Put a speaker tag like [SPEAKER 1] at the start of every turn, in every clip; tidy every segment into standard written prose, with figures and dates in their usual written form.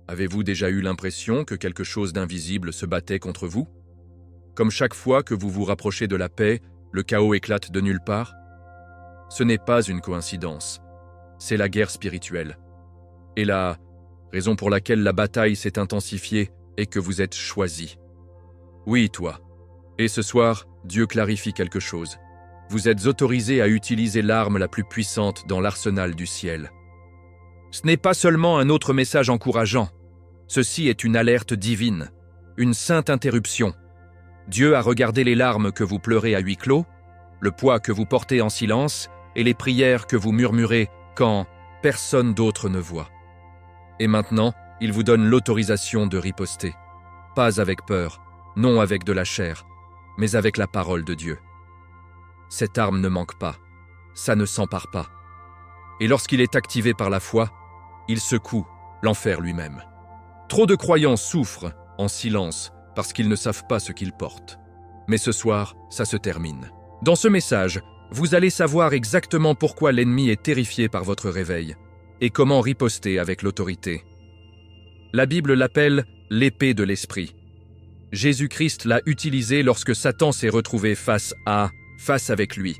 [SPEAKER 1] Avez-vous déjà eu l'impression que quelque chose d'invisible se battait contre vous? Comme chaque fois que vous vous rapprochez de la paix, le chaos éclate de nulle part? Ce n'est pas une coïncidence, c'est la guerre spirituelle. Et la raison pour laquelle la bataille s'est intensifiée est que vous êtes choisi. Oui, toi. Et ce soir, Dieu clarifie quelque chose. Vous êtes autorisé à utiliser l'arme la plus puissante dans l'arsenal du ciel. Ce n'est pas seulement un autre message encourageant. Ceci est une alerte divine, une sainte interruption. Dieu a regardé les larmes que vous pleurez à huis clos, le poids que vous portez en silence et les prières que vous murmurez quand personne d'autre ne voit. Et maintenant, il vous donne l'autorisation de riposter. Pas avec peur, non avec de la chair, mais avec la parole de Dieu. Cette arme ne manque pas, ça ne s'empare pas. Et lorsqu'il est activé par la foi, il secoue l'enfer lui-même. Trop de croyants souffrent en silence parce qu'ils ne savent pas ce qu'ils portent. Mais ce soir, ça se termine. Dans ce message, vous allez savoir exactement pourquoi l'ennemi est terrifié par votre réveil et comment riposter avec l'autorité. La Bible l'appelle l'épée de l'esprit. Jésus-Christ l'a utilisée lorsque Satan s'est retrouvé face avec lui.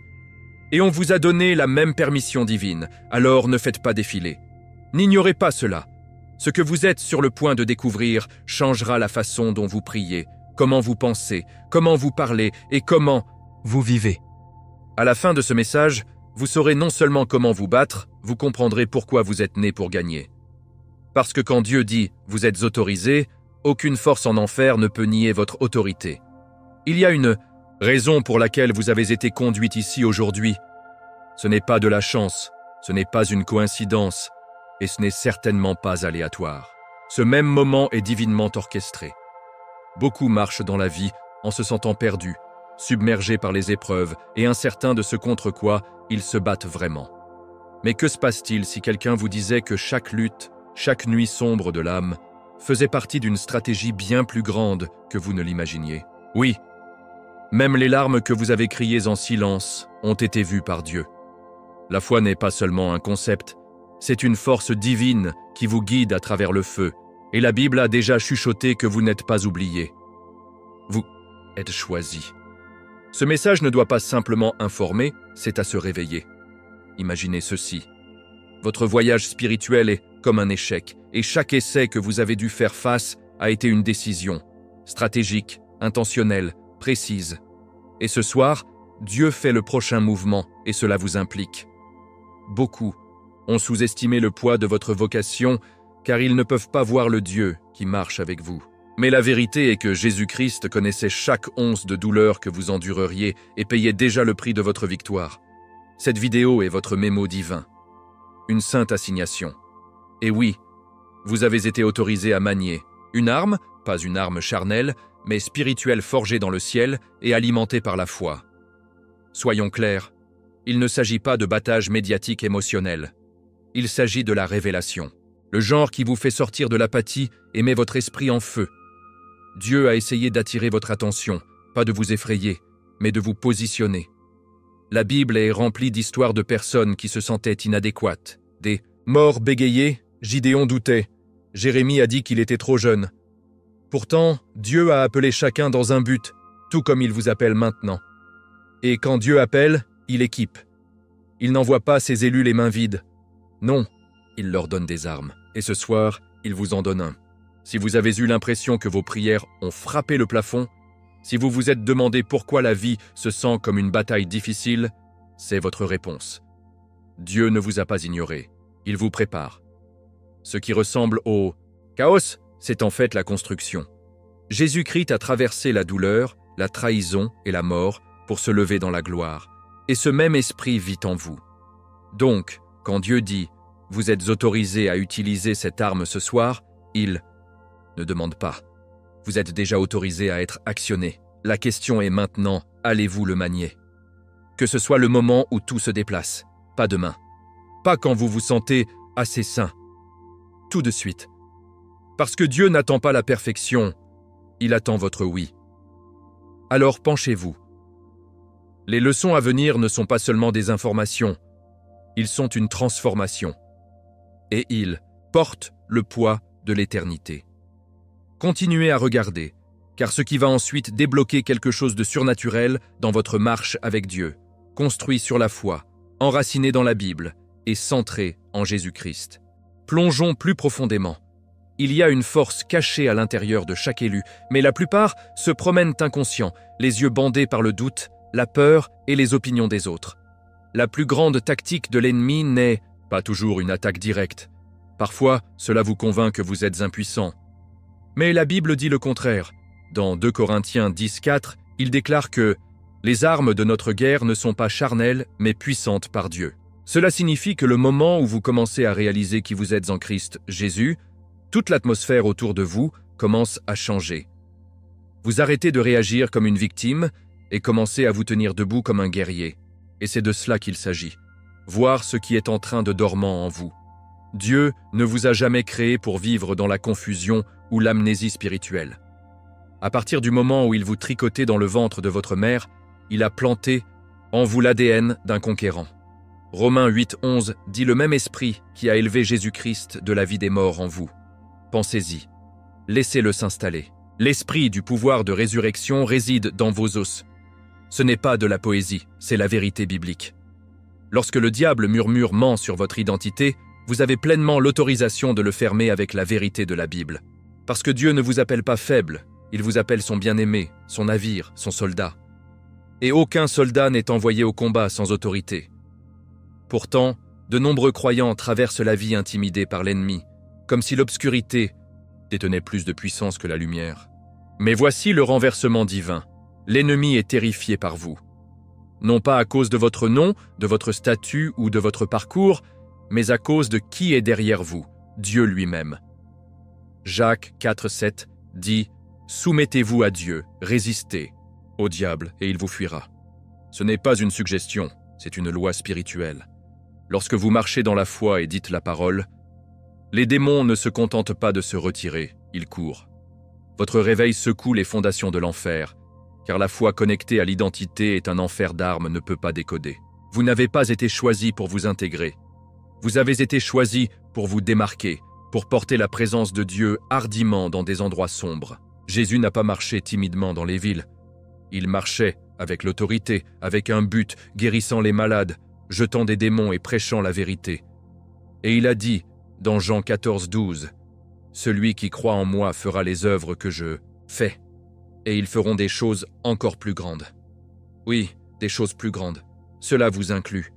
[SPEAKER 1] Et on vous a donné la même permission divine, alors ne faites pas défiler. N'ignorez pas cela. Ce que vous êtes sur le point de découvrir changera la façon dont vous priez, comment vous pensez, comment vous parlez et comment vous vivez. À la fin de ce message, vous saurez non seulement comment vous battre, vous comprendrez pourquoi vous êtes né pour gagner. Parce que quand Dieu dit « vous êtes autorisé », aucune force en enfer ne peut nier votre autorité. Il y a une raison pour laquelle vous avez été conduite ici aujourd'hui. Ce n'est pas de la chance, ce n'est pas une coïncidence, et ce n'est certainement pas aléatoire. Ce même moment est divinement orchestré. Beaucoup marchent dans la vie en se sentant perdus, submergés par les épreuves et incertains de ce contre quoi ils se battent vraiment. Mais que se passe-t-il si quelqu'un vous disait que chaque lutte, chaque nuit sombre de l'âme, faisait partie d'une stratégie bien plus grande que vous ne l'imaginiez? Oui, même les larmes que vous avez criées en silence ont été vues par Dieu. La foi n'est pas seulement un concept, c'est une force divine qui vous guide à travers le feu, et la Bible a déjà chuchoté que vous n'êtes pas oubliés. Vous êtes choisis. Ce message ne doit pas simplement informer, c'est à se réveiller. Imaginez ceci. Votre voyage spirituel est comme un échec, et chaque essai que vous avez dû faire face a été une décision, stratégique, intentionnelle, précise. Et ce soir, Dieu fait le prochain mouvement, et cela vous implique. Beaucoup ont sous-estimé le poids de votre vocation, car ils ne peuvent pas voir le Dieu qui marche avec vous. Mais la vérité est que Jésus-Christ connaissait chaque once de douleur que vous endureriez et payait déjà le prix de votre victoire. Cette vidéo est votre mémo divin. Une sainte assignation. Et oui, vous avez été autorisé à manier une arme, pas une arme charnelle, mais spirituelle forgée dans le ciel et alimentée par la foi. Soyons clairs, il ne s'agit pas de battage médiatique émotionnel. Il s'agit de la révélation. Le genre qui vous fait sortir de l'apathie et met votre esprit en feu. Dieu a essayé d'attirer votre attention, pas de vous effrayer, mais de vous positionner. La Bible est remplie d'histoires de personnes qui se sentaient inadéquates. Des morts bégayés, Gideon doutait. Jérémie a dit qu'il était trop jeune. Pourtant, Dieu a appelé chacun dans un but, tout comme il vous appelle maintenant. Et quand Dieu appelle, il équipe. Il n'envoie pas ses élus les mains vides. Non, il leur donne des armes. Et ce soir, il vous en donne un. Si vous avez eu l'impression que vos prières ont frappé le plafond, si vous vous êtes demandé pourquoi la vie se sent comme une bataille difficile, c'est votre réponse. Dieu ne vous a pas ignoré, il vous prépare. Ce qui ressemble au chaos, c'est en fait la construction. Jésus-Christ a traversé la douleur, la trahison et la mort pour se lever dans la gloire. Et ce même esprit vit en vous. Donc, quand Dieu dit « Vous êtes autorisés à utiliser cette arme ce soir », il ne demande pas. Vous êtes déjà autorisés à être actionnés. La question est maintenant, allez-vous le manier? Que ce soit le moment où tout se déplace, pas demain. Pas quand vous vous sentez assez sain. Tout de suite. Parce que Dieu n'attend pas la perfection, il attend votre oui. Alors penchez-vous. Les leçons à venir ne sont pas seulement des informations, ils sont une transformation. Et ils portent le poids de l'éternité. Continuez à regarder, car ce qui va ensuite débloquer quelque chose de surnaturel dans votre marche avec Dieu, construit sur la foi, enraciné dans la Bible et centré en Jésus-Christ. Plongeons plus profondément. Il y a une force cachée à l'intérieur de chaque élu, mais la plupart se promènent inconscients, les yeux bandés par le doute, la peur et les opinions des autres. La plus grande tactique de l'ennemi n'est pas toujours une attaque directe. Parfois, cela vous convainc que vous êtes impuissant. Mais la Bible dit le contraire. Dans 2 Corinthiens 10:4, il déclare que « Les armes de notre guerre ne sont pas charnelles, mais puissantes par Dieu ». Cela signifie que le moment où vous commencez à réaliser qui vous êtes en Christ Jésus, toute l'atmosphère autour de vous commence à changer. Vous arrêtez de réagir comme une victime et commencez à vous tenir debout comme un guerrier. Et c'est de cela qu'il s'agit. Voir ce qui est en train de dormant en vous. Dieu ne vous a jamais créé pour vivre dans la confusion ou l'amnésie spirituelle. À partir du moment où il vous tricotait dans le ventre de votre mère, il a planté en vous l'ADN d'un conquérant. Romains 8:11 dit le même esprit qui a élevé Jésus-Christ de la vie des morts en vous. Pensez-y. Laissez-le s'installer. L'esprit du pouvoir de résurrection réside dans vos os. Ce n'est pas de la poésie, c'est la vérité biblique. Lorsque le diable murmure ment sur votre identité, vous avez pleinement l'autorisation de le fermer avec la vérité de la Bible. Parce que Dieu ne vous appelle pas faible, il vous appelle son bien-aimé, son navire, son soldat. Et aucun soldat n'est envoyé au combat sans autorité. Pourtant, de nombreux croyants traversent la vie intimidés par l'ennemi, comme si l'obscurité détenait plus de puissance que la lumière. Mais voici le renversement divin. L'ennemi est terrifié par vous. Non pas à cause de votre nom, de votre statut ou de votre parcours, mais à cause de qui est derrière vous, Dieu lui-même. Jacques 4:7 dit « Soumettez-vous à Dieu, résistez au diable et il vous fuira ». Ce n'est pas une suggestion, c'est une loi spirituelle. Lorsque vous marchez dans la foi et dites la parole, les démons ne se contentent pas de se retirer, ils courent. Votre réveil secoue les fondations de l'enfer, car la foi connectée à l'identité est un enfer d'armes ne peut pas décoder. Vous n'avez pas été choisi pour vous intégrer. Vous avez été choisi pour vous démarquer, pour porter la présence de Dieu hardiment dans des endroits sombres. Jésus n'a pas marché timidement dans les villes. Il marchait avec l'autorité, avec un but, guérissant les malades, jetant des démons et prêchant la vérité. Et il a dit, dans Jean 14:12, « Celui qui croit en moi fera les œuvres que je fais, et ils feront des choses encore plus grandes. » Oui, des choses plus grandes. Cela vous inclut.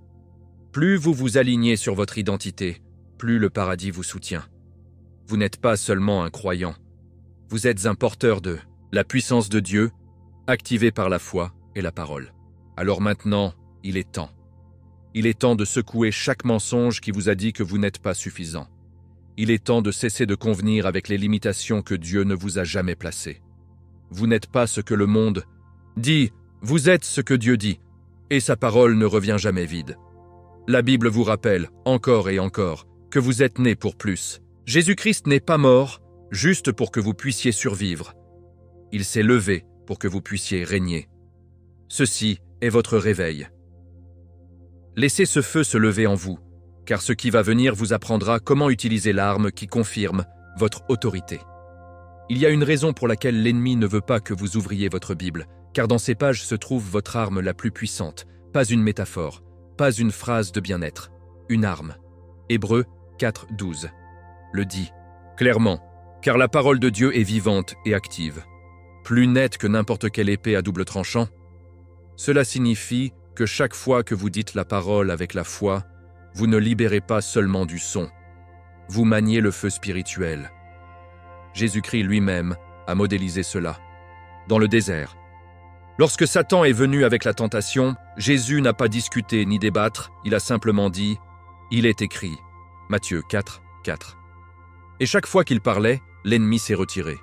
[SPEAKER 1] Plus vous vous alignez sur votre identité, plus le paradis vous soutient. Vous n'êtes pas seulement un croyant. Vous êtes un porteur de la puissance de Dieu, activé par la foi et la parole. Alors maintenant, il est temps. Il est temps de secouer chaque mensonge qui vous a dit que vous n'êtes pas suffisant. Il est temps de cesser de convenir avec les limitations que Dieu ne vous a jamais placées. Vous n'êtes pas ce que le monde dit, vous êtes ce que Dieu dit, et sa parole ne revient jamais vide. La Bible vous rappelle, encore et encore, que vous êtes né pour plus. Jésus-Christ n'est pas mort juste pour que vous puissiez survivre. Il s'est levé pour que vous puissiez régner. Ceci est votre réveil. Laissez ce feu se lever en vous, car ce qui va venir vous apprendra comment utiliser l'arme qui confirme votre autorité. Il y a une raison pour laquelle l'ennemi ne veut pas que vous ouvriez votre Bible, car dans ces pages se trouve votre arme la plus puissante, pas une métaphore, pas une phrase de bien-être, une arme. Hébreux 4:12 le dit clairement, car la parole de Dieu est vivante et active, plus nette que n'importe quelle épée à double tranchant. Cela signifie que chaque fois que vous dites la parole avec la foi, vous ne libérez pas seulement du son, vous maniez le feu spirituel. Jésus-Christ lui-même a modélisé cela, dans le désert. Lorsque Satan est venu avec la tentation, Jésus n'a pas discuté ni débattre, il a simplement dit « Il est écrit » Matthieu 4:4. Et chaque fois qu'il parlait, l'ennemi s'est retiré.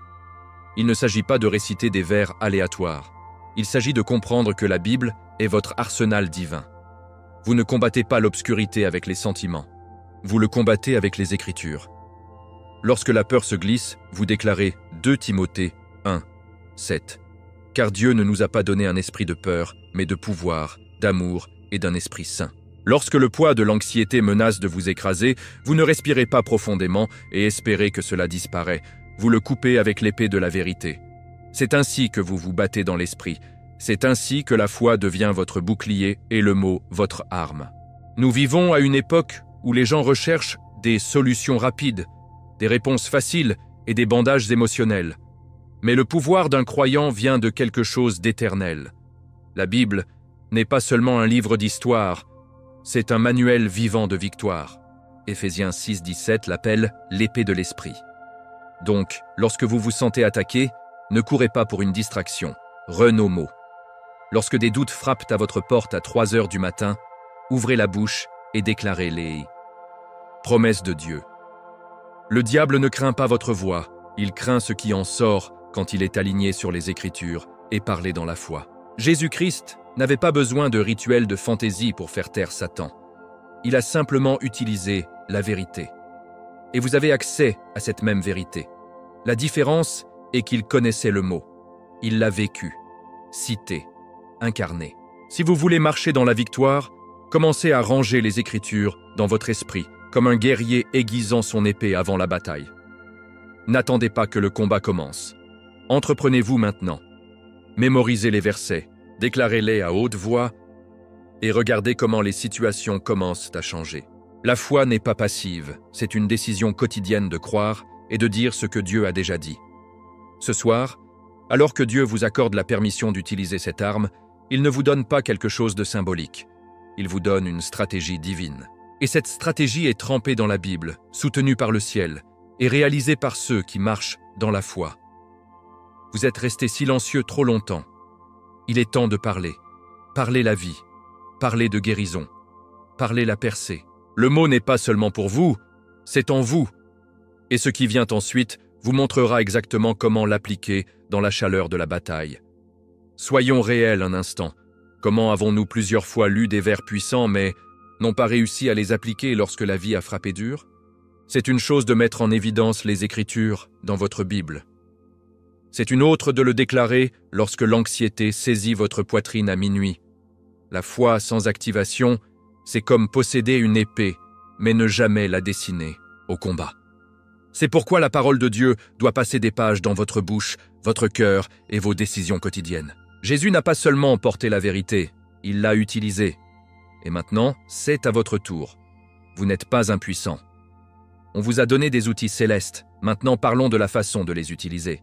[SPEAKER 1] Il ne s'agit pas de réciter des vers aléatoires. Il s'agit de comprendre que la Bible est votre arsenal divin. Vous ne combattez pas l'obscurité avec les sentiments. Vous le combattez avec les Écritures. Lorsque la peur se glisse, vous déclarez 2 Timothée 1:7. Car Dieu ne nous a pas donné un esprit de peur, mais de pouvoir, d'amour et d'un esprit saint. Lorsque le poids de l'anxiété menace de vous écraser, vous ne respirez pas profondément et espérez que cela disparaît. Vous le coupez avec l'épée de la vérité. C'est ainsi que vous vous battez dans l'esprit. C'est ainsi que la foi devient votre bouclier et le mot votre arme. Nous vivons à une époque où les gens recherchent des solutions rapides, des réponses faciles et des bandages émotionnels. Mais le pouvoir d'un croyant vient de quelque chose d'éternel. La Bible n'est pas seulement un livre d'histoire, c'est un manuel vivant de victoire. Éphésiens 6,17 l'appelle l'épée de l'esprit. Donc, lorsque vous vous sentez attaqué, ne courez pas pour une distraction. Nos mots. Lorsque des doutes frappent à votre porte à 3 heures du matin, ouvrez la bouche et déclarez les promesses de Dieu. Le diable ne craint pas votre voix, il craint ce qui en sort quand il est aligné sur les Écritures et parlé dans la foi. Jésus-Christ n'avait pas besoin de rituels de fantaisie pour faire taire Satan. Il a simplement utilisé la vérité. Et vous avez accès à cette même vérité. La différence est qu'il connaissait le mot. Il l'a vécu, cité, incarné. Si vous voulez marcher dans la victoire, commencez à ranger les Écritures dans votre esprit, comme un guerrier aiguisant son épée avant la bataille. N'attendez pas que le combat commence. Entreprenez-vous maintenant. Mémorisez les versets, déclarez-les à haute voix et regardez comment les situations commencent à changer. La foi n'est pas passive, c'est une décision quotidienne de croire et de dire ce que Dieu a déjà dit. Ce soir, alors que Dieu vous accorde la permission d'utiliser cette arme, il ne vous donne pas quelque chose de symbolique. Il vous donne une stratégie divine. Et cette stratégie est trempée dans la Bible, soutenue par le ciel, et réalisée par ceux qui marchent dans la foi. Vous êtes restés silencieux trop longtemps. Il est temps de parler. Parler la vie. Parler de guérison. Parler la percée. Le mot n'est pas seulement pour vous, c'est en vous. Et ce qui vient ensuite vous montrera exactement comment l'appliquer dans la chaleur de la bataille. Soyons réels un instant. Comment avons-nous plusieurs fois lu des vers puissants mais n'ont pas réussi à les appliquer lorsque la vie a frappé dur? C'est une chose de mettre en évidence les Écritures dans votre Bible. C'est une autre de le déclarer lorsque l'anxiété saisit votre poitrine à minuit. La foi sans activation, c'est comme posséder une épée, mais ne jamais la dessiner au combat. C'est pourquoi la parole de Dieu doit passer des pages dans votre bouche, votre cœur et vos décisions quotidiennes. Jésus n'a pas seulement porté la vérité, il l'a utilisée. Et maintenant, c'est à votre tour. Vous n'êtes pas impuissant. On vous a donné des outils célestes, maintenant parlons de la façon de les utiliser.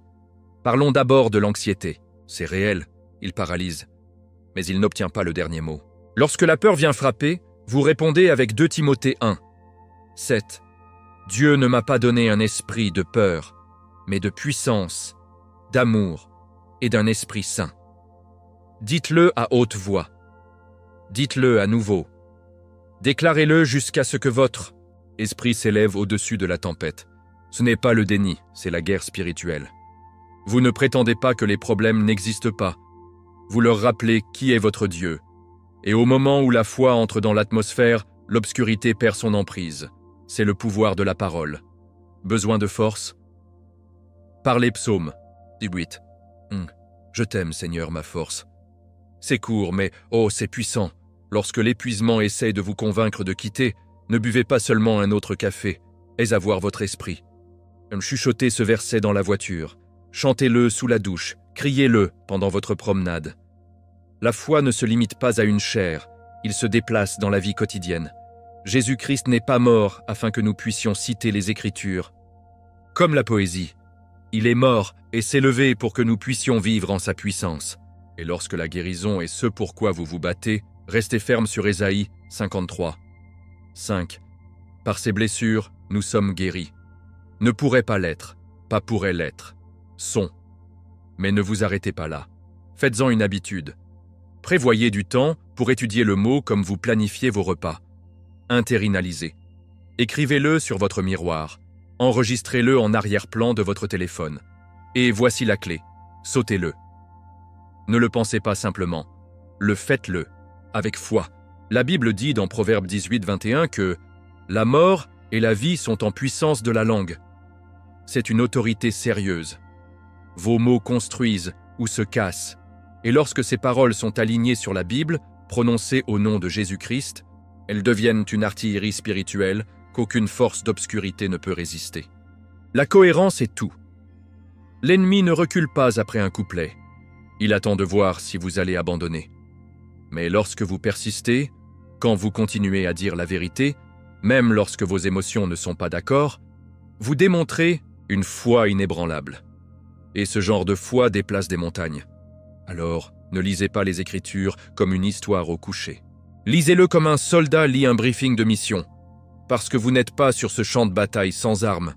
[SPEAKER 1] Parlons d'abord de l'anxiété. C'est réel, il paralyse, mais il n'obtient pas le dernier mot. Lorsque la peur vient frapper, vous répondez avec 2 Timothée 1, 7. Dieu ne m'a pas donné un esprit de peur, mais de puissance, d'amour et d'un esprit saint. Dites-le à haute voix. Dites-le à nouveau. Déclarez-le jusqu'à ce que votre esprit s'élève au-dessus de la tempête. Ce n'est pas le déni, c'est la guerre spirituelle. Vous ne prétendez pas que les problèmes n'existent pas. Vous leur rappelez qui est votre Dieu. Et au moment où la foi entre dans l'atmosphère, l'obscurité perd son emprise. C'est le pouvoir de la parole. Besoin de force? Parlez psaume 18. Je t'aime, Seigneur, ma force. C'est court, mais oh, c'est puissant. Lorsque l'épuisement essaie de vous convaincre de quitter, ne buvez pas seulement un autre café, aie à voir votre esprit. Chuchotez ce verset dans la voiture, chantez-le sous la douche, criez-le pendant votre promenade. La foi ne se limite pas à une chair, il se déplace dans la vie quotidienne. Jésus-Christ n'est pas mort afin que nous puissions citer les Écritures. Comme la poésie, il est mort et s'est levé pour que nous puissions vivre en sa puissance. Et lorsque la guérison est ce pourquoi vous vous battez, restez ferme sur Ésaïe 53. 5. Par ses blessures, nous sommes guéris. Ne pourrait pas l'être, pas pourrait l'être. Sont. Mais ne vous arrêtez pas là. Faites-en une habitude. Prévoyez du temps pour étudier le mot comme vous planifiez vos repas. Internalisez. Écrivez-le sur votre miroir. Enregistrez-le en arrière-plan de votre téléphone. Et voici la clé. Sautez-le. Ne le pensez pas simplement. Le faites-le, avec foi. La Bible dit dans Proverbe 18, 21 que « La mort et la vie sont en puissance de la langue ». C'est une autorité sérieuse. Vos mots construisent ou se cassent. Et lorsque ces paroles sont alignées sur la Bible, prononcées au nom de Jésus-Christ, Elles deviennent une artillerie spirituelle qu'aucune force d'obscurité ne peut résister. La cohérence est tout. L'ennemi ne recule pas après un couplet. Il attend de voir si vous allez abandonner. Mais lorsque vous persistez, quand vous continuez à dire la vérité, même lorsque vos émotions ne sont pas d'accord, vous démontrez une foi inébranlable. Et ce genre de foi déplace des montagnes. Alors, ne lisez pas les Écritures comme une histoire au coucher. Lisez-le comme un soldat lit un briefing de mission, parce que vous n'êtes pas sur ce champ de bataille sans armes.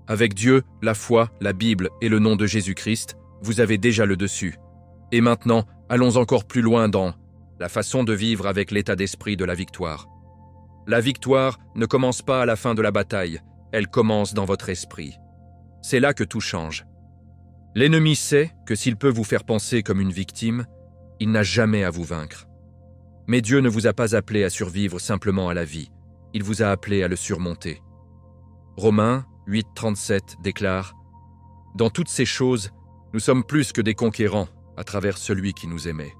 [SPEAKER 1] Avec Dieu, la foi, la Bible et le nom de Jésus-Christ, vous avez déjà le dessus. Et maintenant, allons encore plus loin dans la façon de vivre avec l'état d'esprit de la victoire. La victoire ne commence pas à la fin de la bataille, elle commence dans votre esprit. C'est là que tout change. L'ennemi sait que s'il peut vous faire penser comme une victime, il n'a jamais à vous vaincre. Mais Dieu ne vous a pas appelé à survivre simplement à la vie, il vous a appelé à le surmonter. Romains 8:37 déclare « Dans toutes ces choses, nous sommes plus que des conquérants à travers celui qui nous aimait. »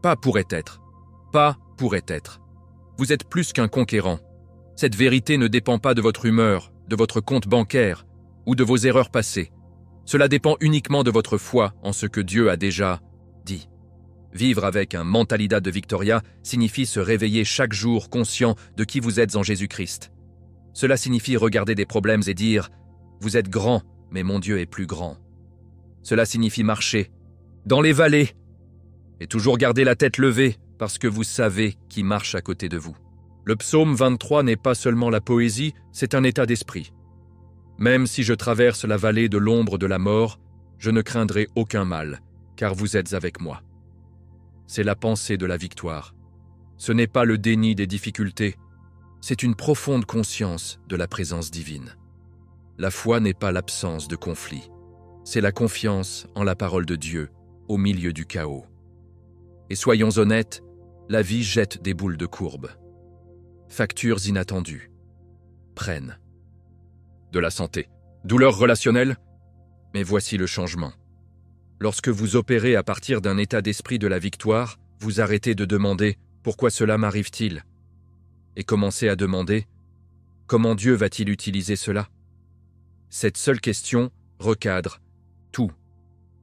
[SPEAKER 1] Pas pourrait être. Pas pourrait être. Vous êtes plus qu'un conquérant. Cette vérité ne dépend pas de votre humeur, de votre compte bancaire ou de vos erreurs passées. Cela dépend uniquement de votre foi en ce que Dieu a déjà dit. Vivre avec un mentalidad de Victoria signifie se réveiller chaque jour conscient de qui vous êtes en Jésus-Christ. Cela signifie regarder des problèmes et dire « Vous êtes grand, mais mon Dieu est plus grand ». Cela signifie marcher dans les vallées et toujours garder la tête levée parce que vous savez qui marche à côté de vous. Le psaume 23 n'est pas seulement la poésie, c'est un état d'esprit. Même si je traverse la vallée de l'ombre de la mort, je ne craindrai aucun mal, car vous êtes avec moi. C'est la pensée de la victoire. Ce n'est pas le déni des difficultés, c'est une profonde conscience de la présence divine. La foi n'est pas l'absence de conflit, c'est la confiance en la parole de Dieu au milieu du chaos. Et soyons honnêtes, la vie jette des boules de courbe. Factures inattendues. Prennent. De la santé. Douleurs relationnelles. Mais voici le changement. Lorsque vous opérez à partir d'un état d'esprit de la victoire, vous arrêtez de demander « Pourquoi cela m'arrive-t-il » et commencez à demander « Comment Dieu va-t-il utiliser cela ?» Cette seule question recadre tout.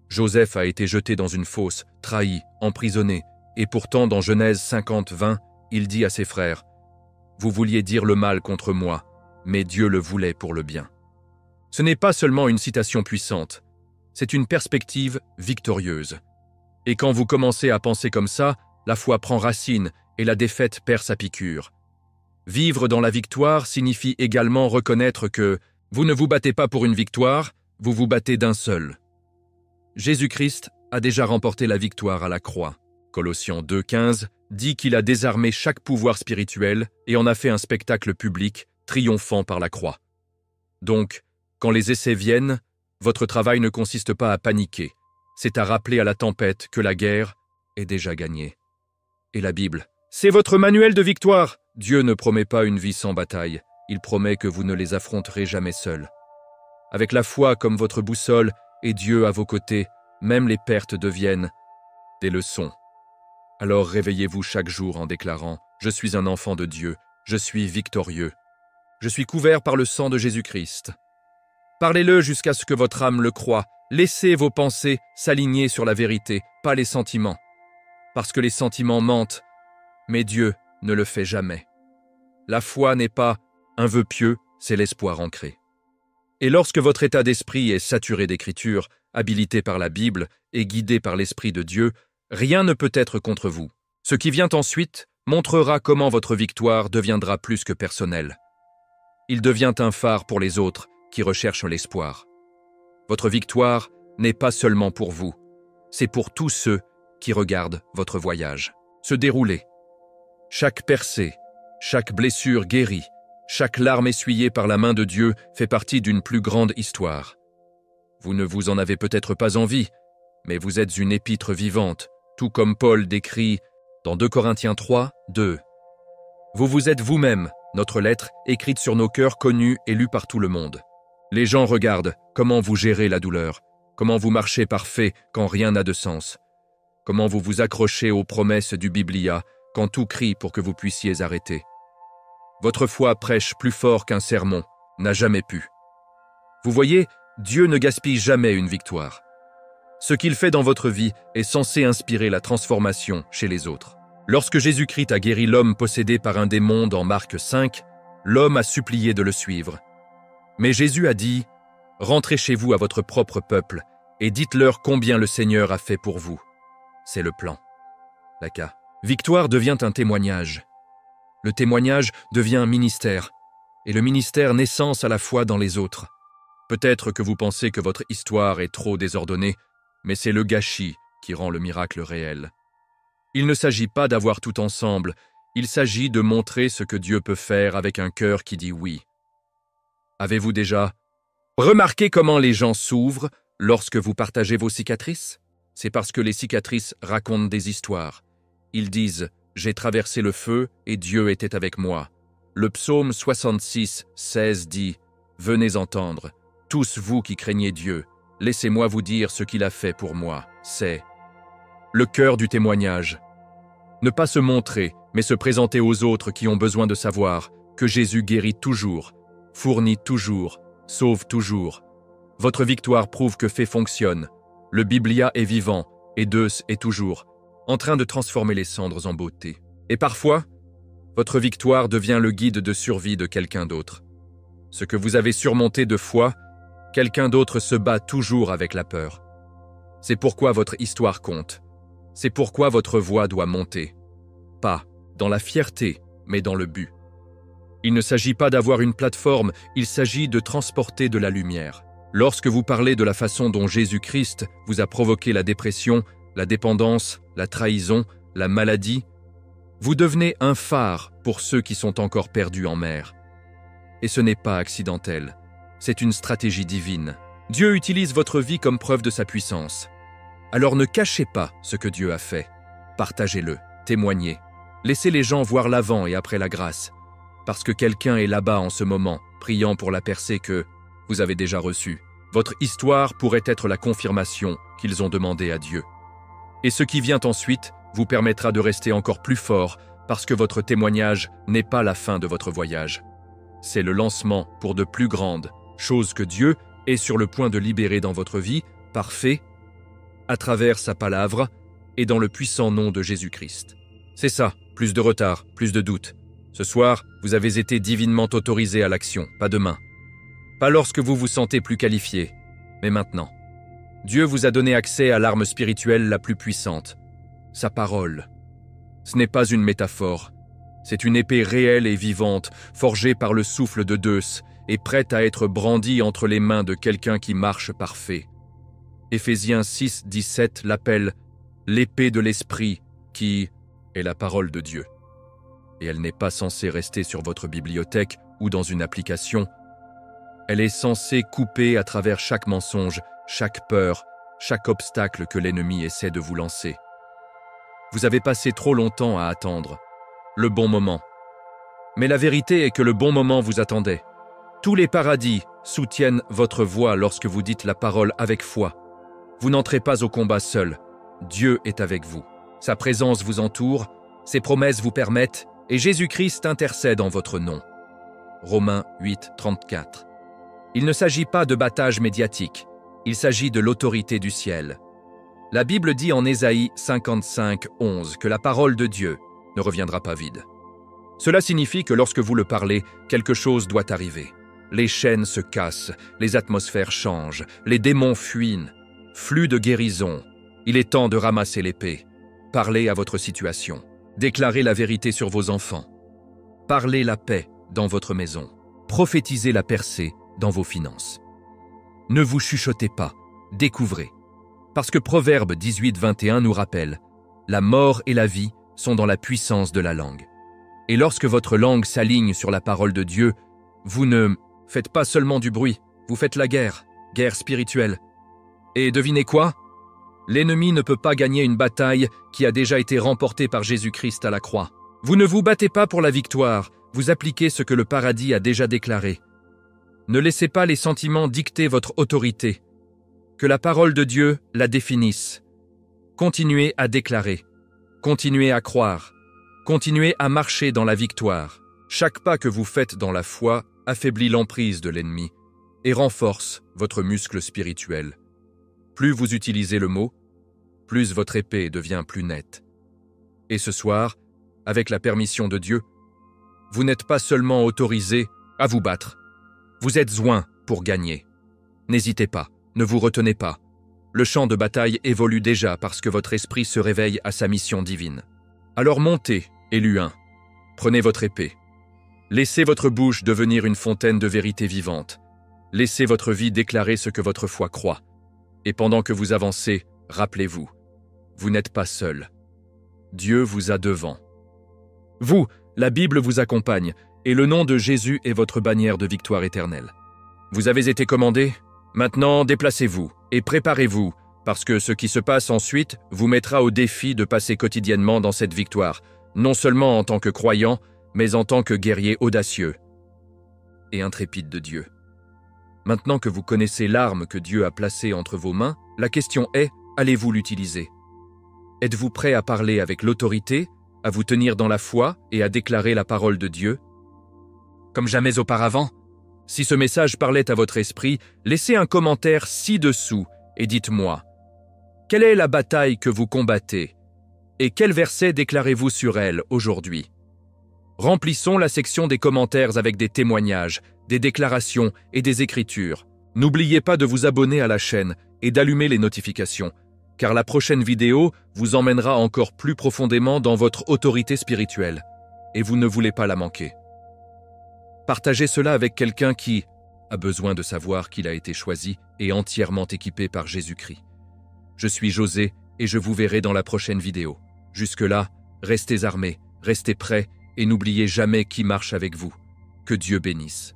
[SPEAKER 1] Joseph a été jeté dans une fosse, trahi, emprisonné, et pourtant dans Genèse 50:20, il dit à ses frères « Vous vouliez dire le mal contre moi, mais Dieu le voulait pour le bien. » Ce n'est pas seulement une citation puissante, c'est une perspective victorieuse. Et quand vous commencez à penser comme ça, la foi prend racine et la défaite perd sa piqûre. Vivre dans la victoire signifie également reconnaître que vous ne vous battez pas pour une victoire, vous vous battez d'un seul. Jésus-Christ a déjà remporté la victoire à la croix. Colossiens 2:15 dit qu'il a désarmé chaque pouvoir spirituel et en a fait un spectacle public, triomphant par la croix. Donc, quand les essais viennent, votre travail ne consiste pas à paniquer, c'est à rappeler à la tempête que la guerre est déjà gagnée. Et la Bible, c'est votre manuel de victoire. Dieu ne promet pas une vie sans bataille, il promet que vous ne les affronterez jamais seuls. Avec la foi comme votre boussole et Dieu à vos côtés, même les pertes deviennent des leçons. Alors réveillez-vous chaque jour en déclarant « Je suis un enfant de Dieu, je suis victorieux. Je suis couvert par le sang de Jésus-Christ. » Parlez-le jusqu'à ce que votre âme le croie. Laissez vos pensées s'aligner sur la vérité, pas les sentiments. Parce que les sentiments mentent, mais Dieu ne le fait jamais. La foi n'est pas un vœu pieux, c'est l'espoir ancré. Et lorsque votre état d'esprit est saturé d'écriture, habilité par la Bible et guidé par l'Esprit de Dieu, rien ne peut être contre vous. Ce qui vient ensuite montrera comment votre victoire deviendra plus que personnelle. Il devient un phare pour les autres qui recherchent l'espoir. Votre victoire n'est pas seulement pour vous, c'est pour tous ceux qui regardent votre voyage se dérouler. Chaque percée, chaque blessure guérie, chaque larme essuyée par la main de Dieu fait partie d'une plus grande histoire. Vous ne vous en avez peut-être pas envie, mais vous êtes une épître vivante, tout comme Paul décrit dans 2 Corinthiens 3:2. Vous êtes vous-même, notre lettre, écrite sur nos cœurs, connue et lue par tout le monde. Les gens regardent comment vous gérez la douleur, comment vous marchez parfait quand rien n'a de sens, comment vous vous accrochez aux promesses du Biblia quand tout crie pour que vous puissiez arrêter. Votre foi prêche plus fort qu'un sermon, n'a jamais pu. Vous voyez, Dieu ne gaspille jamais une victoire. Ce qu'il fait dans votre vie est censé inspirer la transformation chez les autres. Lorsque Jésus-Christ a guéri l'homme possédé par un démon dans Marc 5, l'homme a supplié de le suivre. Mais Jésus a dit « Rentrez chez vous à votre propre peuple et dites-leur combien le Seigneur a fait pour vous. » C'est le plan. La victoire devient un témoignage. Le témoignage devient un ministère, et le ministère naissance à la fois dans les autres. Peut-être que vous pensez que votre histoire est trop désordonnée, mais c'est le gâchis qui rend le miracle réel. Il ne s'agit pas d'avoir tout ensemble, il s'agit de montrer ce que Dieu peut faire avec un cœur qui dit oui. Avez-vous déjà remarqué comment les gens s'ouvrent lorsque vous partagez vos cicatrices? C'est parce que les cicatrices racontent des histoires. Ils disent « J'ai traversé le feu et Dieu était avec moi ». Le psaume 66, 16 dit « Venez entendre, tous vous qui craignez Dieu, laissez-moi vous dire ce qu'il a fait pour moi. » C'est le cœur du témoignage. Ne pas se montrer, mais se présenter aux autres qui ont besoin de savoir que Jésus guérit toujours, fournit toujours, sauve toujours. Votre victoire prouve que fait fonctionne. Le Biblia est vivant et Deus est toujours, en train de transformer les cendres en beauté. Et parfois, votre victoire devient le guide de survie de quelqu'un d'autre. Ce que vous avez surmonté de foi, quelqu'un d'autre se bat toujours avec la peur. C'est pourquoi votre histoire compte. C'est pourquoi votre voix doit monter. Pas dans la fierté, mais dans le but. Il ne s'agit pas d'avoir une plateforme, il s'agit de transporter de la lumière. Lorsque vous parlez de la façon dont Jésus-Christ vous a provoqué la dépression, la dépendance, la trahison, la maladie, vous devenez un phare pour ceux qui sont encore perdus en mer. Et ce n'est pas accidentel, c'est une stratégie divine. Dieu utilise votre vie comme preuve de sa puissance. Alors ne cachez pas ce que Dieu a fait. Partagez-le, témoignez. Laissez les gens voir l'avant et après la grâce. Parce que quelqu'un est là-bas en ce moment, priant pour la percée que vous avez déjà reçue. Votre histoire pourrait être la confirmation qu'ils ont demandé à Dieu. Et ce qui vient ensuite vous permettra de rester encore plus fort parce que votre témoignage n'est pas la fin de votre voyage. C'est le lancement pour de plus grandes choses que Dieu est sur le point de libérer dans votre vie, parfait, à travers sa palabre et dans le puissant nom de Jésus-Christ. C'est ça, plus de retard, plus de doute. Ce soir, vous avez été divinement autorisé à l'action, pas demain. Pas lorsque vous vous sentez plus qualifié, mais maintenant. Dieu vous a donné accès à l'arme spirituelle la plus puissante, sa parole. Ce n'est pas une métaphore, c'est une épée réelle et vivante, forgée par le souffle de Deus et prête à être brandie entre les mains de quelqu'un qui marche parfait. Éphésiens 6, 17 l'appelle « l'épée de l'esprit » qui est la parole de Dieu. Et elle n'est pas censée rester sur votre bibliothèque ou dans une application. Elle est censée couper à travers chaque mensonge, chaque peur, chaque obstacle que l'ennemi essaie de vous lancer. Vous avez passé trop longtemps à attendre. Le bon moment. Mais la vérité est que le bon moment vous attendait. Tous les paradis soutiennent votre voix lorsque vous dites la parole avec foi. Vous n'entrez pas au combat seul. Dieu est avec vous. Sa présence vous entoure, ses promesses vous permettent, et Jésus-Christ intercède en votre nom. Romains 8, 34. Il ne s'agit pas de battage médiatique, il s'agit de l'autorité du ciel. La Bible dit en Ésaïe 55, 11 que la parole de Dieu ne reviendra pas vide. Cela signifie que lorsque vous le parlez, quelque chose doit arriver. Les chaînes se cassent, les atmosphères changent, les démons fuient. Flux de guérison. Il est temps de ramasser l'épée. Parlez à votre situation. Déclarez la vérité sur vos enfants. Parlez la paix dans votre maison. Prophétisez la percée dans vos finances. Ne vous chuchotez pas, découvrez. Parce que Proverbe 18, 21 nous rappelle « La mort et la vie sont dans la puissance de la langue. » Et lorsque votre langue s'aligne sur la parole de Dieu, vous ne faites pas seulement du bruit, vous faites la guerre spirituelle. Et devinez quoi? L'ennemi ne peut pas gagner une bataille qui a déjà été remportée par Jésus-Christ à la croix. Vous ne vous battez pas pour la victoire, vous appliquez ce que le paradis a déjà déclaré. Ne laissez pas les sentiments dicter votre autorité. Que la parole de Dieu la définisse. Continuez à déclarer. Continuez à croire. Continuez à marcher dans la victoire. Chaque pas que vous faites dans la foi affaiblit l'emprise de l'ennemi et renforce votre muscle spirituel. Plus vous utilisez le mot, plus votre épée devient plus nette. Et ce soir, avec la permission de Dieu, vous n'êtes pas seulement autorisé à vous battre, vous êtes oints pour gagner. N'hésitez pas, ne vous retenez pas. Le champ de bataille évolue déjà parce que votre esprit se réveille à sa mission divine. Alors montez, élu 1. Prenez votre épée. Laissez votre bouche devenir une fontaine de vérité vivante. Laissez votre vie déclarer ce que votre foi croit. Et pendant que vous avancez, rappelez-vous, vous n'êtes pas seul. Dieu vous a devant. Vous, la Bible vous accompagne, et le nom de Jésus est votre bannière de victoire éternelle. Vous avez été commandé? Maintenant, déplacez-vous et préparez-vous, parce que ce qui se passe ensuite vous mettra au défi de passer quotidiennement dans cette victoire, non seulement en tant que croyant, mais en tant que guerrier audacieux et intrépide de Dieu. Maintenant que vous connaissez l'arme que Dieu a placée entre vos mains, la question est, allez-vous l'utiliser? Êtes-vous prêt à parler avec l'autorité, à vous tenir dans la foi et à déclarer la parole de Dieu? Comme jamais auparavant, si ce message parlait à votre esprit, laissez un commentaire ci-dessous et dites-moi, quelle est la bataille que vous combattez et quel verset déclarez-vous sur elle aujourd'hui? Remplissons la section des commentaires avec des témoignages, des déclarations et des écritures. N'oubliez pas de vous abonner à la chaîne et d'allumer les notifications, car la prochaine vidéo vous emmènera encore plus profondément dans votre autorité spirituelle, et vous ne voulez pas la manquer. Partagez cela avec quelqu'un qui a besoin de savoir qu'il a été choisi et entièrement équipé par Jésus-Christ. Je suis José et je vous verrai dans la prochaine vidéo. Jusque-là, restez armés, restez prêts et n'oubliez jamais qui marche avec vous. Que Dieu bénisse.